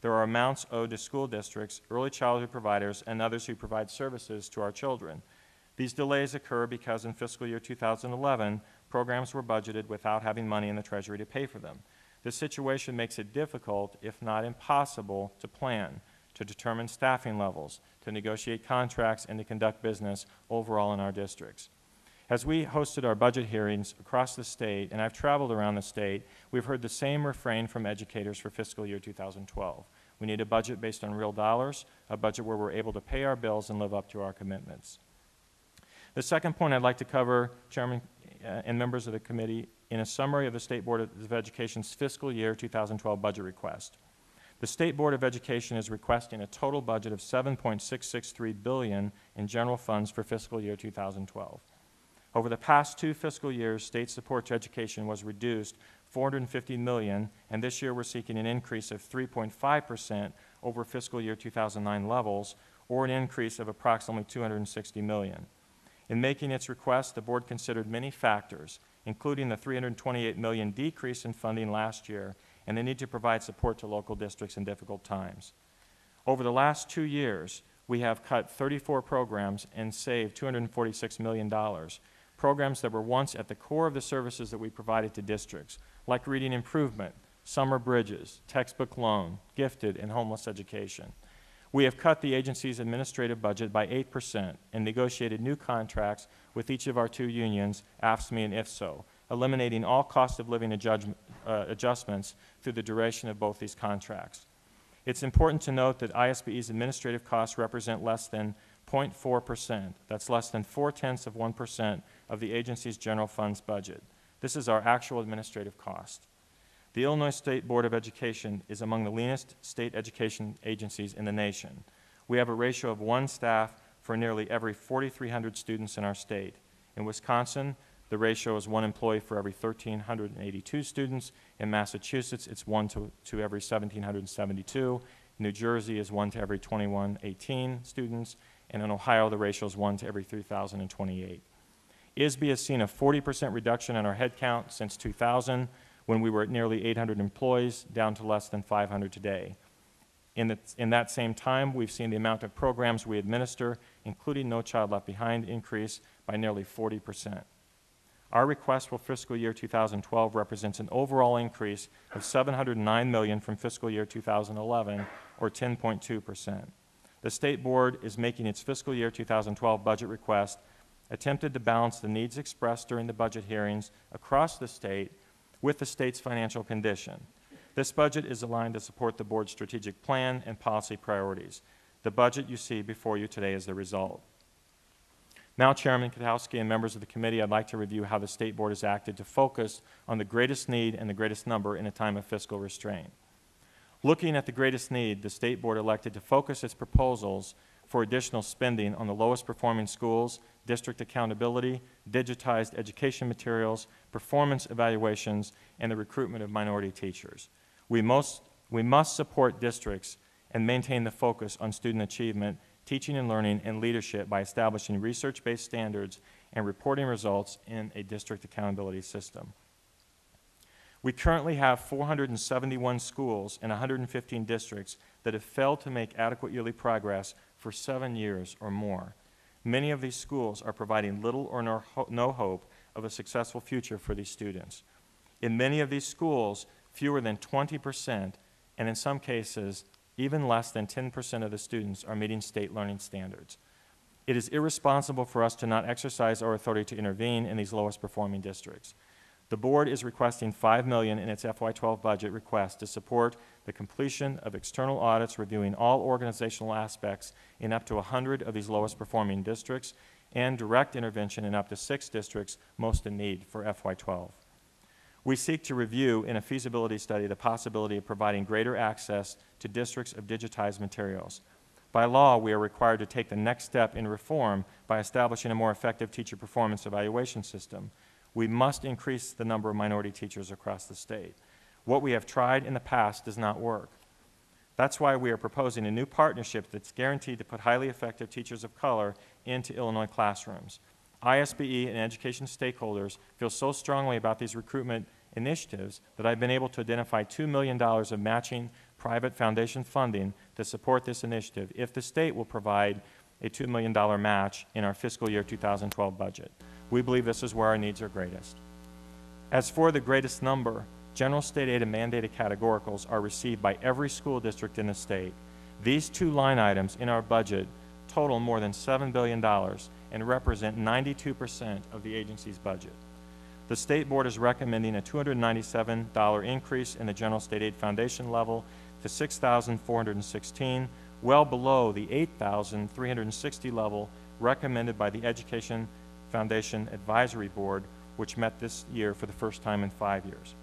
there are amounts owed to school districts, early childhood providers, and others who provide services to our children. These delays occur because in fiscal year 2011, programs were budgeted without having money in the Treasury to pay for them. This situation makes it difficult, if not impossible, to plan, to determine staffing levels, to negotiate contracts, and to conduct business overall in our districts. As we hosted our budget hearings across the state, and I've traveled around the state, we've heard the same refrain from educators for fiscal year 2012. We need a budget based on real dollars, a budget where we're able to pay our bills and live up to our commitments. The second point I'd like to cover, Chairman and members of the committee, in a summary of the State Board of Education's fiscal year 2012 budget request. The State Board of Education is requesting a total budget of $7.663 billion in general funds for fiscal year 2012. Over the past 2 fiscal years, state support to education was reduced $450 million, and this year we're seeking an increase of 3.5% over fiscal year 2009 levels, or an increase of approximately $260 million. In making its request, the Board considered many factors, including the $328 million decrease in funding last year and the need to provide support to local districts in difficult times. Over the last 2 years, we have cut 34 programs and saved $246 million. Programs that were once at the core of the services that we provided to districts, like reading improvement, summer bridges, textbook loan, gifted, and homeless education. We have cut the agency's administrative budget by 8% and negotiated new contracts with each of our 2 unions, AFSCME and IFSO, eliminating all cost of living adjustments through the duration of both these contracts. It's important to note that ISBE's administrative costs represent less than 0.4%. That's less than 0.4% of the agency's general funds budget. This is our actual administrative cost. The Illinois State Board of Education is among the leanest state education agencies in the nation. We have a ratio of 1 staff for nearly every 4,300 students in our state. In Wisconsin, the ratio is 1 employee for every 1,382 students. In Massachusetts, it's 1 to every 1,772. New Jersey is 1 to every 2,118 students. And in Ohio, the ratio is 1 to every 3,028. ISB has seen a 40% reduction in our headcount since 2000, when we were at nearly 800 employees, down to less than 500 today. In that same time, we've seen the amount of programs we administer, including No Child Left Behind, increase by nearly 40%. Our request for fiscal year 2012 represents an overall increase of $709 million from fiscal year 2011, or 10.2%. The State Board is making its fiscal year 2012 budget request, attempted to balance the needs expressed during the budget hearings across the state with the state's financial condition. This budget is aligned to support the Board's strategic plan and policy priorities. The budget you see before you today is the result. Now, Chairman Kotowski and members of the committee, I'd like to review how the State Board has acted to focus on the greatest need and the greatest number in a time of fiscal restraint. Looking at the greatest need, the State Board elected to focus its proposals for additional spending on the lowest performing schools, district accountability, digitized education materials, performance evaluations, and the recruitment of minority teachers. We must support districts and maintain the focus on student achievement, teaching and learning, and leadership by establishing research-based standards and reporting results in a district accountability system. We currently have 471 schools in 115 districts that have failed to make adequate yearly progress for 7 years or more. Many of these schools are providing little or no hope of a successful future for these students. In many of these schools, fewer than 20%, and in some cases, even less than 10% of the students are meeting state learning standards. It is irresponsible for us to not exercise our authority to intervene in these lowest performing districts. The Board is requesting $5 million in its FY12 budget request to support the completion of external audits reviewing all organizational aspects in up to 100 of these lowest performing districts and direct intervention in up to 6 districts most in need for FY12. We seek to review in a feasibility study the possibility of providing greater access to districts of digitized materials. By law, we are required to take the next step in reform by establishing a more effective teacher performance evaluation system. We must increase the number of minority teachers across the state. What we have tried in the past does not work. That's why we are proposing a new partnership that's guaranteed to put highly effective teachers of color into Illinois classrooms. ISBE and education stakeholders feel so strongly about these recruitment initiatives that I've been able to identify $2 million of matching private foundation funding to support this initiative if the state will provide a $2 million match in our fiscal year 2012 budget. We believe this is where our needs are greatest. As for the greatest number, general state aid and mandated categoricals are received by every school district in the state. These two line items in our budget total more than $7 billion and represent 92% of the agency's budget. The State Board is recommending a $297 increase in the general state aid foundation level to $6,416, well below the $8,360 level recommended by the Education Foundation Advisory Board, which met this year for the first time in 5 years.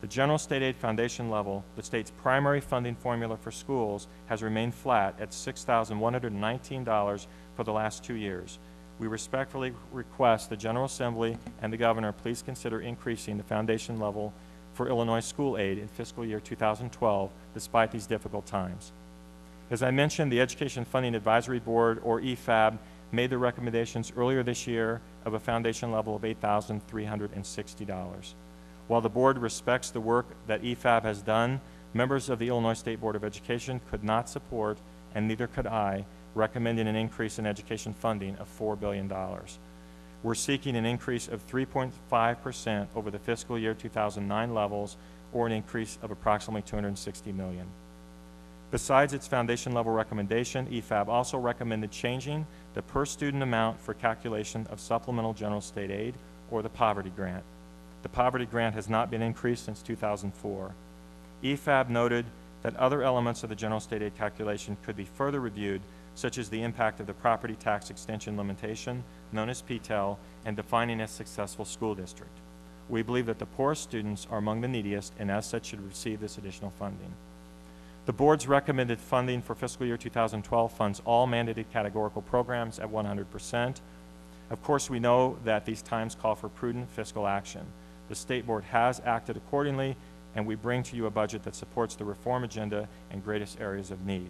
The general state aid foundation level, the state's primary funding formula for schools, has remained flat at $6,119 for the last 2 years. We respectfully request the General Assembly and the Governor please consider increasing the foundation level for Illinois school aid in fiscal year 2012 despite these difficult times. As I mentioned, the Education Funding Advisory Board, or EFAB, made the recommendations earlier this year of a foundation level of $8,360. While the board respects the work that EFAB has done, members of the Illinois State Board of Education could not support, and neither could I, recommending an increase in education funding of $4 billion. We're seeking an increase of 3.5% over the fiscal year 2009 levels, or an increase of approximately $260 million. Besides its foundation level recommendation, EFAB also recommended changing the per student amount for calculation of supplemental general state aid, or the poverty grant. The poverty grant has not been increased since 2004. EFAB noted that other elements of the general state aid calculation could be further reviewed, such as the impact of the property tax extension limitation, known as PTEL, and defining a successful school district. We believe that the poorest students are among the neediest and as such should receive this additional funding. The board's recommended funding for fiscal year 2012 funds all mandated categorical programs at 100%. Of course, we know that these times call for prudent fiscal action. The State Board has acted accordingly, and we bring to you a budget that supports the reform agenda and greatest areas of need.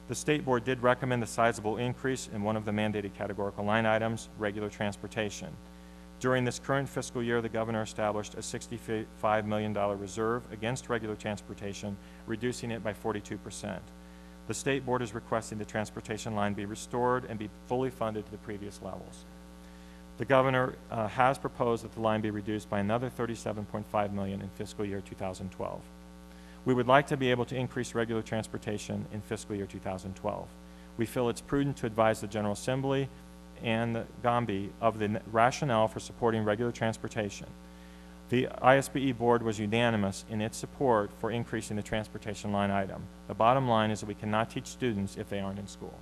The State Board did recommend a sizable increase in one of the mandated categorical line items, regular transportation. During this current fiscal year, the Governor established a $65 million reserve against regular transportation, reducing it by 42%. The State Board is requesting the transportation line be restored and be fully funded to the previous levels. The Governor has proposed that the line be reduced by another $37.5 million in fiscal year 2012. We would like to be able to increase regular transportation in fiscal year 2012. We feel it's prudent to advise the General Assembly and the GOMBI of the rationale for supporting regular transportation. The ISBE board was unanimous in its support for increasing the transportation line item. The bottom line is that we cannot teach students if they aren't in school.